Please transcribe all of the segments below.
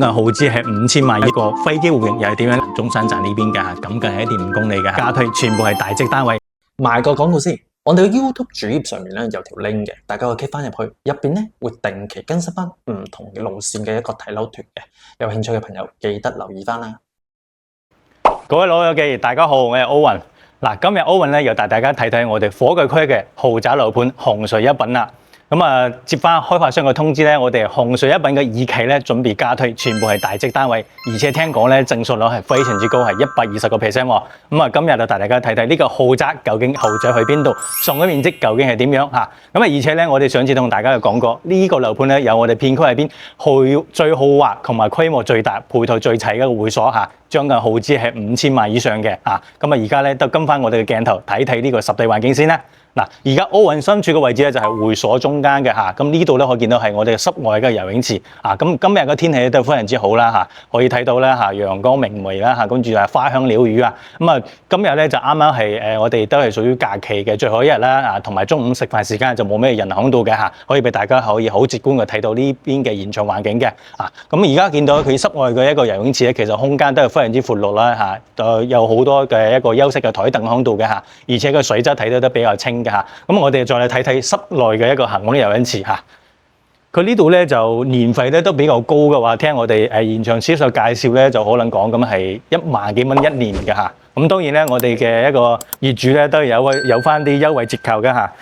耗資係5000萬，一個飛機戶型又係點樣？中山站呢邊嘅，咁近係1.5公里嘅，加推全部係大積單位。賣個廣告先，我哋嘅 YouTube 主頁上面咧有條 link 嘅，大家可以 click 翻入去，入邊咧會定期更新翻唔同嘅路線嘅一個睇樓團嘅，有興趣嘅朋友記得留意翻啦。各位老友記，大家好，我係 Owen。嗱，今日 Owen 咧又帶大家睇睇我哋火炬區嘅豪宅樓盤紅穗一品啦。咁啊，接翻開發商嘅通知咧，我哋紅穗一品嘅2期咧準備加推，全部係大積單位，而且聽講咧證數率係非常之高，係120%喎。咁啊，今日就帶大家睇睇呢個豪宅究竟豪宅去邊度，送嘅面積究竟係點樣嚇？咁啊，而且咧我哋上次同大家講過，呢個樓盤咧有我哋片區入邊最豪華同埋規模最大、配套最齊嘅一個會所嚇，將近耗資係5000萬以上嘅啊。咁啊，而家咧都跟翻我哋嘅鏡頭睇睇呢個實地環境先啦。嗱，而家奧運身處嘅位置咧就係會所中間嘅嚇，咁呢度咧可以見到係我哋室外嘅游泳池啊。咁今日嘅天氣都非常之好啦嚇，可以睇到咧嚇陽光明媚啦嚇，跟住啊花香鳥語啊。咁啊，今日咧就啱啱係我哋都係屬於假期嘅最後一日啦啊，同埋中午食飯時間就冇咩人響度嘅嚇，可以俾大家可以好直觀嘅睇到呢邊嘅現場環境嘅啊。咁而家見到佢室外嘅一個游泳池咧，其實空間都係非常之闊落啦嚇，有好多嘅一個休息嘅台凳響度嘅嚇，而且個水質睇到都比較清。咁我哋再嚟睇睇室內嘅一個恒溫游泳池嚇，佢呢度咧就年費咧都比較高嘅話，聽我哋現場銷售介紹咧就可能講咁係1萬幾蚊1年嘅嚇。咁當然咧，我哋嘅一個業主咧都有翻啲優惠折扣嘅嚇。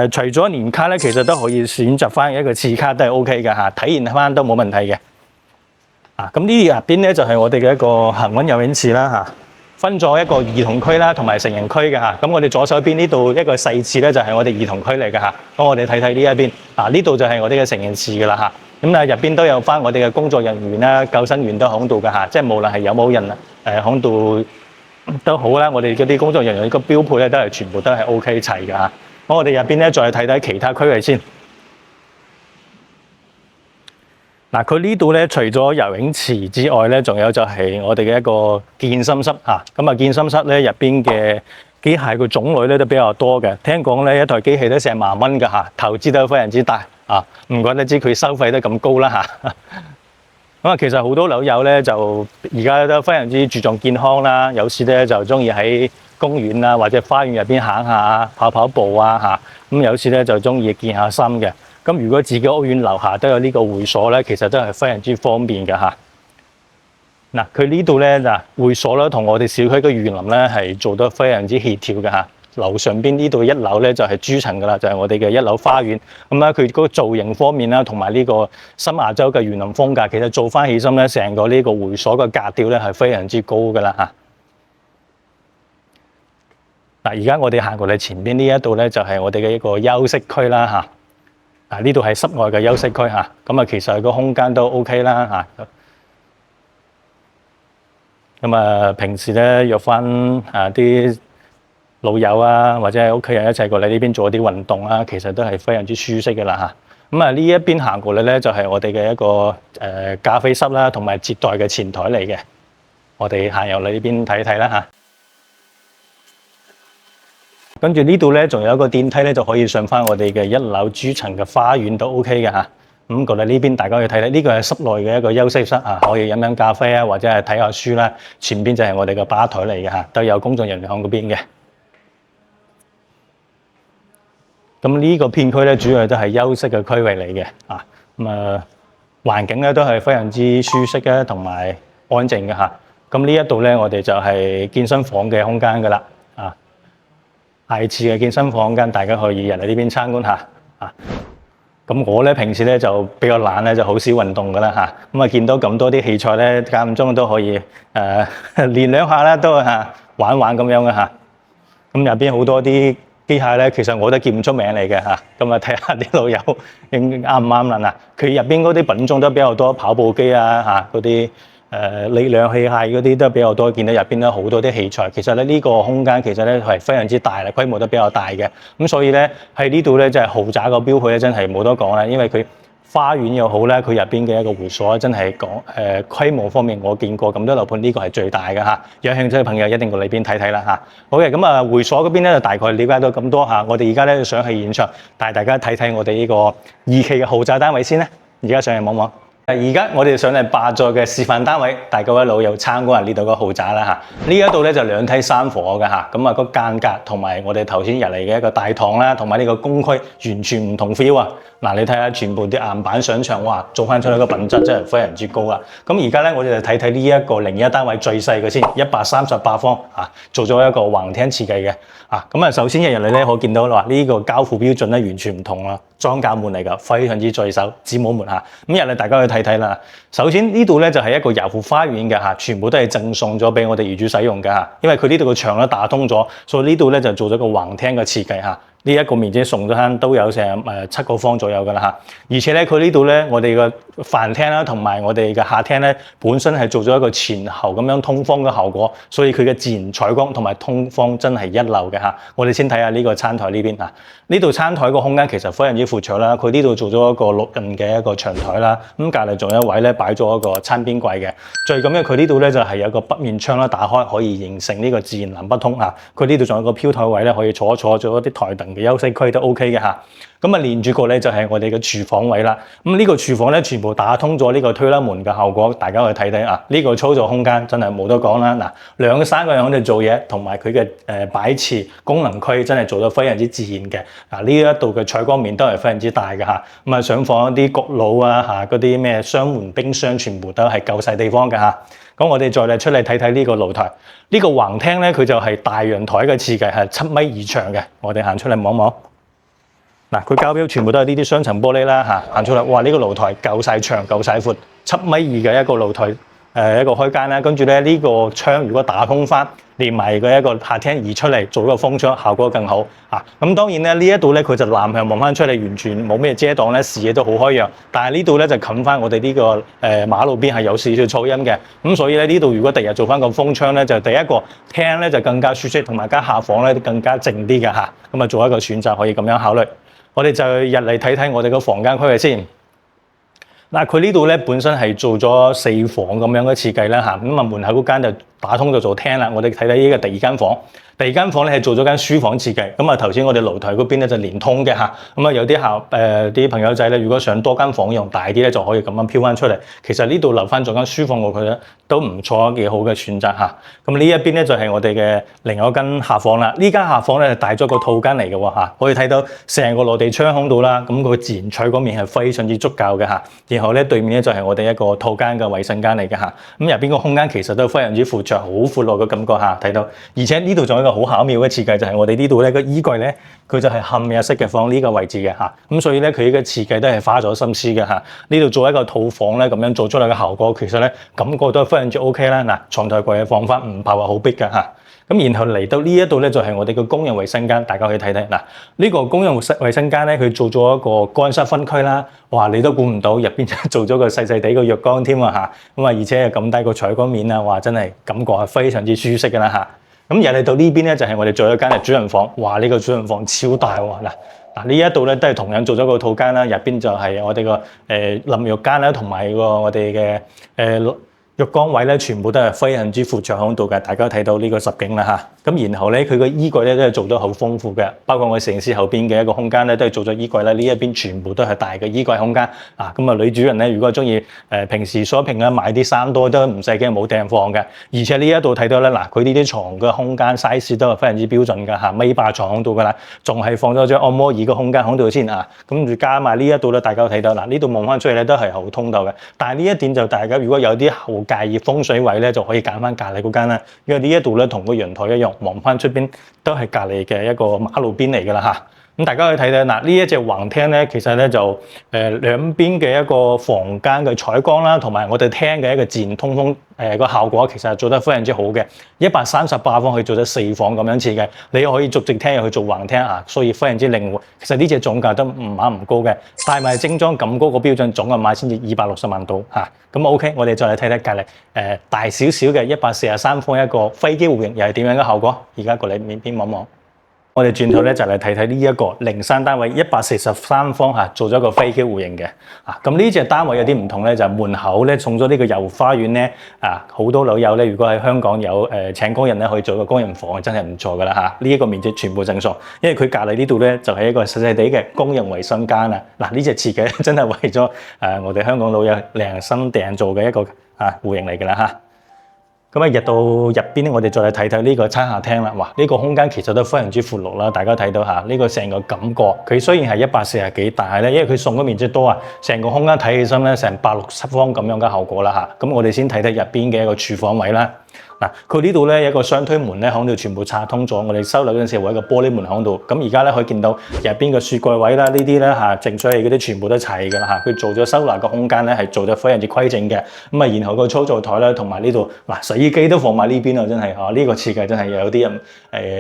除咗年卡咧，其實都可以選擇翻一個次卡都係 OK 嘅嚇，體驗翻都冇問題嘅。啊，咁呢入邊咧就係我哋嘅一個恒溫游泳池啦嚇。分咗一個兒童區啦，同埋成人區嘅嚇。咁我哋左手邊呢度一個細池咧，就係我哋兒童區嚟嘅嚇。咁我哋睇睇呢一邊，啊呢度就係我哋嘅成人池嘅啦嚇。咁啊入邊都有翻我哋嘅工作人員啦、救生員都響度嘅嚇。即係無論係有冇人響度都好啦，我哋嗰啲工作人員個標配咧都係全部都係 OK 齊嘅嚇。咁我哋入邊咧再睇睇其他區域先。嗱，佢呢度咧，除咗游泳池之外咧，仲有就係我哋嘅一個健身室嚇。咁啊，健身室咧入邊嘅機械嘅種類咧都比較多嘅。聽講咧一台機器都成萬蚊嘅嚇，投資都非常之大啊！唔怪得知佢收費都咁高啦嚇。咁啊，其實好多樓友咧就而家都非常之注重健康啦，有時咧就中意喺公園啊或者花園入邊行下、跑跑步啊嚇。咁有時咧就中意健下身嘅。咁如果自己屋苑樓下都有呢個會所咧，其實都係非常之方便嘅嚇。嗱，佢呢度咧會所咧同我哋小區嘅園林咧係做得非常之協調嘅嚇。樓上邊呢度1樓咧就係主層噶啦，就係我哋嘅1樓花園。咁咧佢嗰個造型方面啦，同埋呢個新亞洲嘅園林風格，其實做翻起身咧，成個呢個會所嘅格調咧係非常之高噶啦嚇。嗱，而家我哋行過嚟前邊呢一度咧就係我哋嘅一個休息區啦嚇。啊！呢度係室外嘅休息區嚇，咁啊其實個空間都 OK 啦嚇。咁啊平時咧約翻啲老友啊，或者係屋企人一齊過嚟呢邊做啲運動啊，其實都係非常之舒適嘅啦嚇。咁啊呢一邊行過嚟咧就係我哋嘅一個咖啡室啦，同埋接待嘅前台嚟嘅。我哋行入嚟呢邊睇一睇啦嚇。跟住呢度咧，仲有一個電梯咧，就可以上翻我哋嘅1樓主層嘅花園都 OK 嘅嚇。咁過嚟呢邊，大家可以睇睇，呢個係室內嘅一個休息室啊，可以飲飲咖啡啊，或者係睇下書啦。前邊就係我哋嘅吧台嚟嘅嚇，都有工作人員喺嗰邊嘅。咁呢個片區咧，主要都係休息嘅區域嚟嘅啊。咁啊，環境咧都係非常之舒適嘅，同埋安靜嘅嚇。咁呢一度咧，我哋就係健身房嘅空間噶啦啊。下次嘅健身房間，大家可以入嚟呢邊參觀下啊。咁我咧平時咧就比較懶咧，就好少運動噶啦嚇。咁啊見到咁多啲器材咧，間唔中都可以練兩下啦，都玩玩咁樣嘅嚇。咁入邊好多啲機械咧，其實我都叫唔出名嚟嘅嚇。咁啊睇下啲老友啱唔啱啦嗱。佢入邊嗰啲品種都比較多，跑步機啊嚇嗰啲。力量器械嗰啲都比較多，見到入邊都好多啲器材。其實咧呢個空間其實咧係非常之大啦，規模都比較大嘅。咁所以咧喺呢度咧即係豪宅個標配咧真係冇得講啦，因為佢花園又好咧，佢入邊嘅一個會所真係講規模方面，我見過咁多樓盤呢個係最大嘅嚇。有興趣嘅朋友一定過嚟邊睇睇啦嚇。好嘅，咁啊會所嗰邊咧就大概了解到咁多嚇。我哋而家咧想去現場帶大家睇睇我哋呢個2期嘅豪宅單位先咧。而家上嚟望望。而家我哋上嚟霸座嘅示範單位，大家各位老友參觀下呢度個豪宅啦嚇。呢一度咧就2梯3房嘅嚇，咁啊個間隔同埋我哋頭先入嚟嘅一個大堂啦，同埋呢個公區完全唔同 feel 啊！嗱，你睇下全部啲硬板上牆，哇，做翻出嚟個品質真係非常之高啦。咁而家咧我哋就睇睇呢一個01單位最細嘅先，138方啊，做咗一個橫廳設計嘅啊。咁啊首先一入嚟咧，我見到啦，呢個交付標準咧完全唔同啦，裝甲門嚟㗎，非常之在手，子母門嚇。咁入嚟大家去睇睇啦。首先呢度咧就係一個遊湖花園嘅嚇，全部都係贈送咗俾我哋業主使用嘅嚇，因為佢呢度個牆咧打通咗，所以呢度咧就做咗個橫廳嘅設計嚇。呢一個面積送咗慳都有成7個方左右㗎啦嚇，而且咧佢呢度咧我哋嘅飯廳啦同埋我哋嘅客廳咧本身係做咗一個前後咁樣通風嘅效果，所以佢嘅自然採光同埋通風真係一流嘅嚇。我哋先睇下呢個餐台呢邊啊，呢度餐台個空間其實非常之闊綽啦，佢呢度做咗一個6人嘅一個長台啦，咁隔離仲有一位咧擺咗一個餐邊櫃嘅，最咁嘅佢呢度咧就係有個北面窗啦，打開可以形成呢個自然南北通嚇。佢呢度仲有個飄台位咧，可以坐一坐咗一啲台凳嘅休息區都 OK 嘅嚇。咁啊連住個咧就係我哋嘅廚房位啦。咁呢個廚房咧全部打通咗呢個推拉門嘅效果，大家去睇睇啊！呢個操作空間真係冇得講啦。嗱，2-3個人喺度做嘢，同埋佢嘅擺設功能區真係做得非常之自然嘅。嗱，呢一度嘅採光面都係非常之大嘅嚇。咁啊想放一啲焗爐啊嚇，嗰啲咩雙門冰箱全部都係夠晒地方嘅嚇。咁我哋再嚟出嚟睇睇呢個露台，呢個橫廳咧佢就係大陽台嘅設計，係7米以長嘅。我哋行出嚟望望，嗱，佢交標全部都係呢啲雙層玻璃啦嚇，行出嚟，哇！呢個露台夠晒長夠晒闊，7米2嘅一個露台，一個開間啦。跟住咧呢個窗如果打通翻，連埋嘅一個客廳移出嚟做一個風窗，效果更好啊！咁當然咧呢一度咧佢就南向望翻出嚟，完全冇咩遮擋咧，視野都好開揚。但係呢度咧就冚翻我哋呢個馬路邊係有少少噪音嘅，咁所以咧呢度如果第日做翻個風窗咧，就第一個廳咧就更加舒適，同埋間客房咧更加靜啲嘅嚇。咁啊做一個選擇可以咁樣考慮。我哋就入嚟睇睇我哋個房間區域先。嗱，佢呢度咧本身係做咗4房咁樣嘅設計啦嚇，咁啊門口嗰間就打通就做廳啦。我哋睇睇呢個第2間房。第2間房咧係做咗間書房設計，咁啊頭先我哋露台嗰邊咧就連通嘅嚇，咁啊有啲啲朋友仔咧，如果想多間房用大啲咧，就可以咁樣飄翻出嚟。其實呢度留翻做間書房過佢咧都唔錯，幾好嘅選擇嚇。咁呢一邊咧就係我哋嘅另外一間客房啦。呢間客房咧係帶咗個套間嚟嘅喎嚇，可以睇到成個落地窗孔度啦，咁佢自然採光面係非常之足夠嘅嚇。然後咧對面咧就係我哋一個套間嘅衛生間嚟嘅嚇，咁入邊個空間其實都非常之闊綽，好闊落嘅感覺嚇，睇到。而且呢度仲有一個好巧妙嘅設計，就係我哋呢度咧個衣櫃咧，佢就係嵌入式嘅放呢個位置嘅嚇，咁所以咧佢嘅設計都係花咗心思嘅嚇。呢度做一個套房咧，咁樣做出嚟嘅效果，其實咧感覺都係非常之 OK 啦。嗱，床台櫃放翻唔怕話好逼嘅嚇。咁然後嚟到呢一度咧，就係我哋嘅公用衛生間，大家可以睇睇嗱。呢個公用衛生間咧，佢做咗一個乾濕分區啦。哇！你都估唔到入邊做咗個細細地個浴缸添啊嚇。咁啊，而且咁低個採光面啊，哇！真係感覺係非常之舒適嘅啦嚇。咁入嚟到呢邊咧，就係我哋做咗間嘅主人房。哇！呢個主人房超大喎嗱，呢一度咧都係同樣做咗個套間啦，入邊就係我哋個淋浴間啦，同埋個我哋嘅浴缸位咧，全部都係非常之闊綽響度嘅，大家睇到呢個實景啦嚇。咁然後咧，佢個衣櫃咧都係做得好豐富嘅，包括我城市後邊嘅一個空間咧，都係做咗衣櫃啦。呢一邊全部都係大嘅衣櫃空間啊。咁啊，女主人咧，如果中意平時 shopping 啊，買啲衫多都唔使驚冇埞放嘅。而且呢一度睇到咧，嗱，佢呢啲床嘅空間 size 都係非常之標準㗎嚇，1.8米床響度㗎啦，仲係放咗張按摩椅嘅空間響度先啊。咁再加埋呢一度咧，大家睇到嗱，呢度望翻出嚟咧都係好通透嘅。但係呢一點就大家如果有啲後介意風水位咧，就可以揀翻隔離嗰間啦。因為呢一度咧同個陽台一樣，望翻出邊都係隔離嘅一個馬路邊嚟㗎啦嚇。咁大家可以睇睇嗱，呢一隻橫廳咧，其實咧就兩邊嘅一個房間嘅採光啦，同埋我哋廳嘅一個自然通風個效果，其實係做得非常之好嘅。138方可以做咗4房咁樣設計，你可以逐直廳入去做橫廳啊，所以非常之靈活。其實呢隻總價都唔啱唔高嘅，帶埋精裝咁高個標準，總嘅買先至260萬到嚇。咁 OK，我哋再嚟睇睇隔離大少少嘅143方一個飛機戶型，又係點樣嘅效果？而家過嚟面邊望望。我哋轉頭咧就嚟睇睇呢一個零散單位143方嚇，做咗個飛機戶型嘅。咁呢隻單位有啲唔同咧，就門口咧送咗呢個遊花園咧。好多老友咧，如果喺香港有請工人咧，可以做個工人房，真係唔錯噶啦嚇。呢一個面積全部正數，因為佢隔離呢度咧就係一個細細地嘅工人衞生間啊。嗱，呢隻設計真係為咗我哋香港老友量身訂做嘅一個戶型嚟㗎啦嚇。咁入到入邊咧，我哋再嚟睇睇呢個餐客廳啦。哇！呢個空間其實都非常之闊落啦，大家睇到呢個成個感覺。佢雖然係140幾，但係咧，因為佢送嘅面積多啊，成個空間睇起身咧成160方咁樣嘅效果啦嚇。咁我哋先睇睇入邊嘅一個廚房位啦。嗱，佢呢度咧有一個雙推門咧，喺度全部拆通咗。我哋收樓嗰陣時會有一個玻璃門喺度。咁而家咧可以見到入邊嘅雪櫃位啦，呢啲咧淨水器嗰啲全部都齊㗎啦嚇。佢做咗收納嘅空間咧係做得非常之規整嘅。然後個操作台咧同埋呢度洗衣機都放埋呢邊啊，真係呢個設計真係有啲人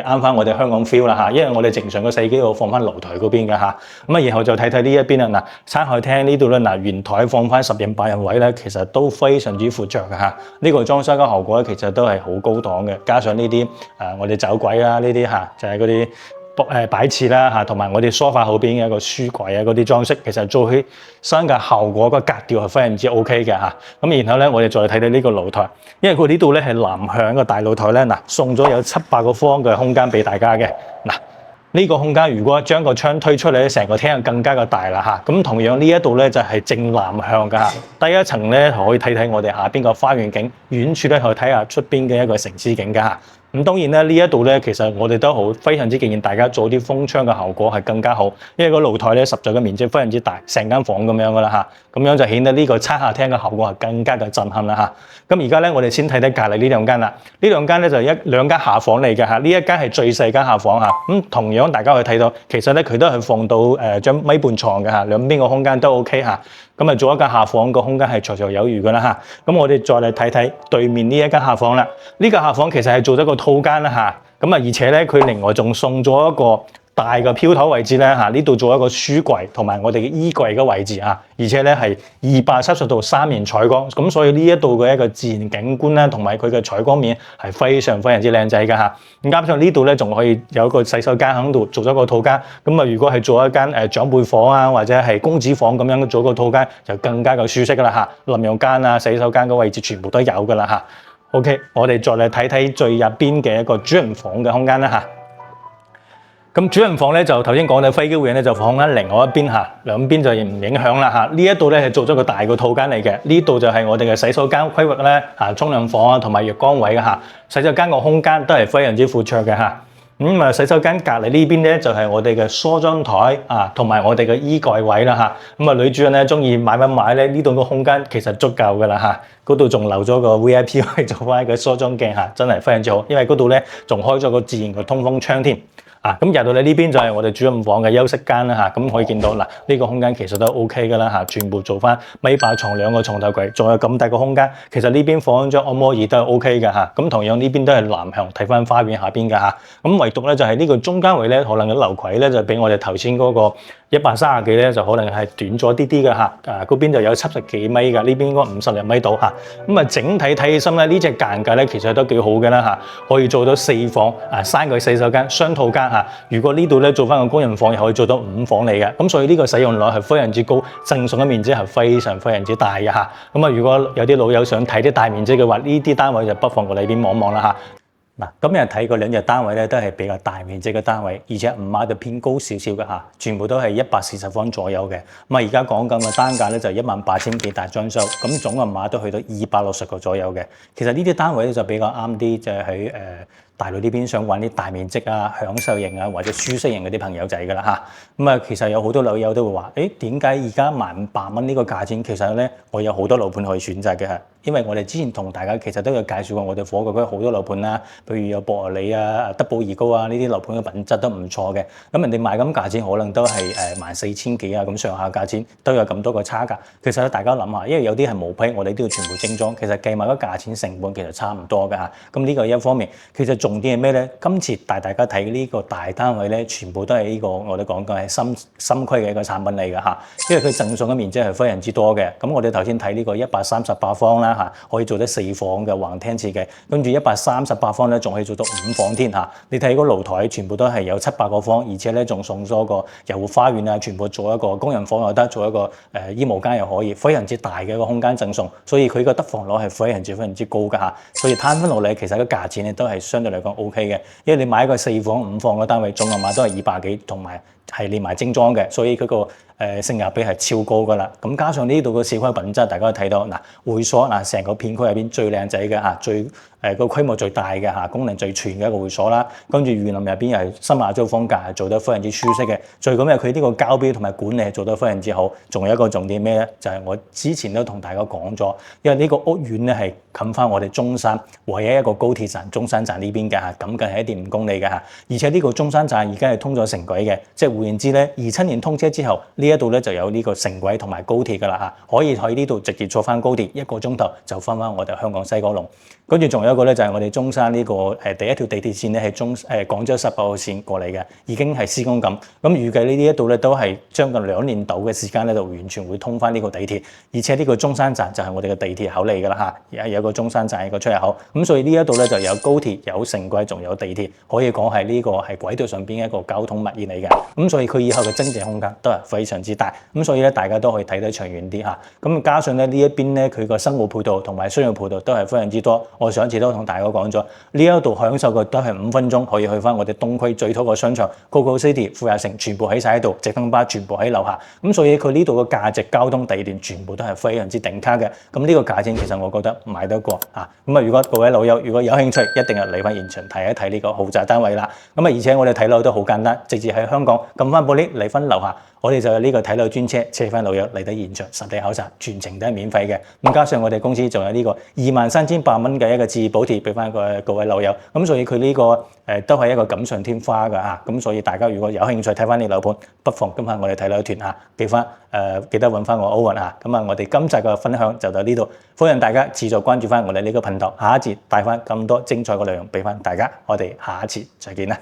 啱翻我哋香港 feel 啦嚇。因為我哋正常個洗衣機度放翻爐台嗰邊㗎嚇。然後就睇睇呢一邊啊。餐台廳呢度咧圓台放翻10人8人位咧，其實都非常之闊着㗎嚇。呢個裝修嘅效果咧其實都係好高檔嘅，加上呢啲我哋走櫃啦，呢啲就係嗰啲擺設啦同埋我哋梳化後邊嘅一個書櫃啊嗰啲裝飾，其實做起身嘅效果個格調係非常之 OK 嘅嚇。咁然後咧，我哋再睇睇呢個露台，因為佢呢度咧係南向嘅大露台咧，送咗有700個方嘅空間俾大家嘅。呢個空間如果將個窗推出嚟咧，成個廳就更加嘅大啦嚇。咁同樣呢一度咧就係正南向嘅嚇。第一層咧可以睇睇我哋下邊個花園景，遠處咧可以睇下出邊嘅一個城市景嘅嚇。咁當然咧呢一度咧，其實我哋都非常之建議大家做啲風窗嘅效果係更加好，因為個露台咧實在嘅面積非常之大，成間房咁樣噶啦嚇。咁樣就顯得呢個餐客廳嘅效果係更加嘅震撼啦嚇。咁而家咧我哋先睇睇隔離呢兩間啦。呢兩間咧就兩間下房嚟嘅嚇。呢一間係最細間下房嚇。咁同樣大家可以睇到，其實咧佢都係放到張米半床嘅嚇，兩邊個空間都 OK 嚇。咁做一間下房個空間係綽綽有餘噶啦嚇。咁我哋再嚟睇睇對面呢一間下房啦。呢個下房其實係做咗個套間啦嚇。而且咧佢另外仲送咗一個大嘅飄頭位置咧嚇，呢度做一個書櫃同埋我哋嘅衣櫃嘅位置嚇，而且咧係270度3面採光，咁所以呢一度嘅一個自然景觀咧，同埋佢嘅採光面係非常非常之靚仔㗎嚇。咁加上呢度咧仲可以有一個洗手間喺度做咗個套間，咁如果係做一間長輩房啊，或者係公子房咁樣做個套間，就更加嘅舒適㗎啦嚇。淋浴間啊、洗手間嘅位置全部都有㗎啦嚇。OK， 我哋再嚟睇睇最入邊嘅一個主人房嘅空間啦嚇。咁主人房咧就頭先講到飛機戶型咧就放喺另外一邊嚇，兩邊就唔影響啦嚇。呢一度咧係做咗個大個套間嚟嘅，呢度就係我哋嘅洗手間區域咧嚇，沖涼房啊同埋浴缸位嘅嚇。洗手間個空間都係非常之闊綽嘅嚇。洗手間隔離呢邊咧就係我哋嘅梳妝台啊，同埋我哋嘅衣櫃位啦嚇。女主人咧中意買乜買咧，呢度個空間其實足夠㗎啦嚇。嗰度仲留咗個 VIP 可以做翻一個梳妝鏡嚇，真係非常之好，因為嗰度咧仲開咗個自然嘅通風窗添。咁入到嚟呢邊就係我哋主人房嘅休息間啦嚇，咁可以見到嗱，呢個空間其實都 OK 㗎啦嚇，全部做翻米八床2個床頭櫃，仲有咁大個空間，其實呢邊放張按摩椅都係 OK 㗎嚇。咁同樣呢邊都係南向睇翻花園下邊㗎嚇。咁唯獨咧就係呢個中間位咧，可能嘅樓櫃咧就比我哋頭先嗰個130幾咧就可能係短咗啲啲嘅嚇。嗰邊就有70幾米㗎，呢邊應該50厘米到嚇。整體睇起身咧，呢隻間隔咧其實都幾好嘅啦嚇，可以做到4房3個洗手間雙套間。如果呢度咧做翻個工人房，又可以做到5房嚟嘅，咁所以呢個使用率係非常之高，正常嘅面積係非常非常之大嘅嚇。如果有啲老友想睇啲大面積嘅話，呢啲單位就不妨過嚟邊望望啦嚇。今日睇過2隻單位咧，都係比較大面積嘅單位，而且五碼就偏高少少嘅嚇，全部都係140方左右嘅。而家講緊嘅單價咧就18000幾大裝修，咁總嘅碼都去到260個左右嘅。其實呢啲單位咧就比較啱啲，就係喺大陸呢邊想揾啲大面積啊、享受型啊或者舒適型嗰啲朋友仔㗎啦嚇。其實有好多老友都會話，點解而家15000蚊呢個價錢？其實咧我有好多樓盤可以選擇嘅嚇，因為我哋之前同大家其實都有介紹過我哋火炬區好多樓盤啦，譬如有博愛里啊、德寶二高啊呢啲樓盤嘅品質都唔錯嘅。咁人哋賣咁價錢可能都係14000幾啊咁上下價錢，都有咁多個差價。其實大家諗下，因為有啲係毛坯，我哋都要全部精裝，其實計埋個價錢成本其實差唔多㗎嚇。咁呢個一方面，其實仲重點係咩咧？今次帶大家睇呢個大單位咧，全部都係呢個我哋講嘅係深區嘅一個產品嚟嘅嚇，因為佢贈送嘅面積係非常之多嘅。咁我哋頭先睇呢個138方啦嚇，可以做得4房嘅橫廳設計，跟住138方咧仲可以做到5房添嚇。你睇個露台全部都係有700個方，而且咧仲送咗個遊湖花園啊，全部做一個工人房又得，做一個衣帽間又可以，非常之大嘅一個空間贈送，所以佢個得房率係非常之高㗎嚇。所以攤分落嚟，其實個價錢咧都係相對嚟講 OK 嘅，因為你買一個4房5房嘅單位，總共買都係200幾，同埋係連埋精裝嘅，所以佢個性價比係超高㗎啦。咁加上呢度嘅市區品質，大家都睇到嗱，會所嗱成個片區入邊最靚仔嘅嚇，最個規模最大嘅嚇，功能最全嘅一個會所啦。跟住園林入邊又係新亞洲風格，係做得非常之舒適嘅。最緊要係佢呢個交標同埋管理係做得非常之好。仲有一個重點咩咧？就係我之前都同大家講咗，因為呢個屋苑咧係近翻我哋中山唯一一個高鐵站中山站呢邊嘅嚇，咁近係1.5公里嘅嚇。而且呢個中山站而家係通咗城軌嘅，即係換言之咧，27年通車之後，呢一度咧就有呢個城軌同埋高鐵㗎啦嚇，可以喺呢度直接坐翻高鐵1個鐘頭就翻我哋香港西九龍。跟住仲有一個咧就係我哋中山呢個第一條地鐵線咧係廣州18號線過嚟嘅，已經係施工緊。咁預計呢一度咧都係將近2年度嘅時間咧就完全會通翻呢個地鐵，而且呢個中山站就係我哋嘅地鐵口嚟㗎啦嚇，有個中山站一個出入口。咁所以呢一度咧就有高鐵、有城軌，仲有地鐵，可以講係呢個係軌道上邊一個交通物業嚟嘅。咁所以佢以後嘅增值空間都係非常之大。咁所以咧大家都可以睇得長遠啲嚇。咁加上咧呢一邊咧佢個生活配套同埋商業配套都係非常之多。我上一次都同大家講咗，呢一度享受嘅都係5分鐘可以去翻我哋東區最多個商場 GoGoCity、富雅城，全部喺晒喺度，直通巴全部喺樓下。咁所以佢呢度嘅價值、交通、地段全部都係非常之頂卡嘅。咁呢個價錢其實我覺得買得過啊。咁啊，如果各位老友如果有興趣，一定係嚟翻現場睇一睇呢個豪宅單位啦。咁啊，而且我哋睇樓都好簡單，直接喺香港撳翻部 lift 嚟翻樓下。我哋就有呢個睇樓專車，車翻老友嚟到現場實地考察，全程都係免費嘅。咁加上我哋公司仲有呢個23,800蚊嘅一個置業補貼俾翻各位老友。咁所以佢呢個都係一個錦上添花㗎嚇。咁所以大家如果有興趣睇翻呢樓盤，不妨跟翻我哋睇樓團嚇，記得揾翻我 Owen 嚇。咁啊，我哋今集嘅分享就到呢度，歡迎大家持續關注翻我哋呢個頻道，下一節帶翻咁多精彩嘅內容俾翻大家。我哋下一次再見啦。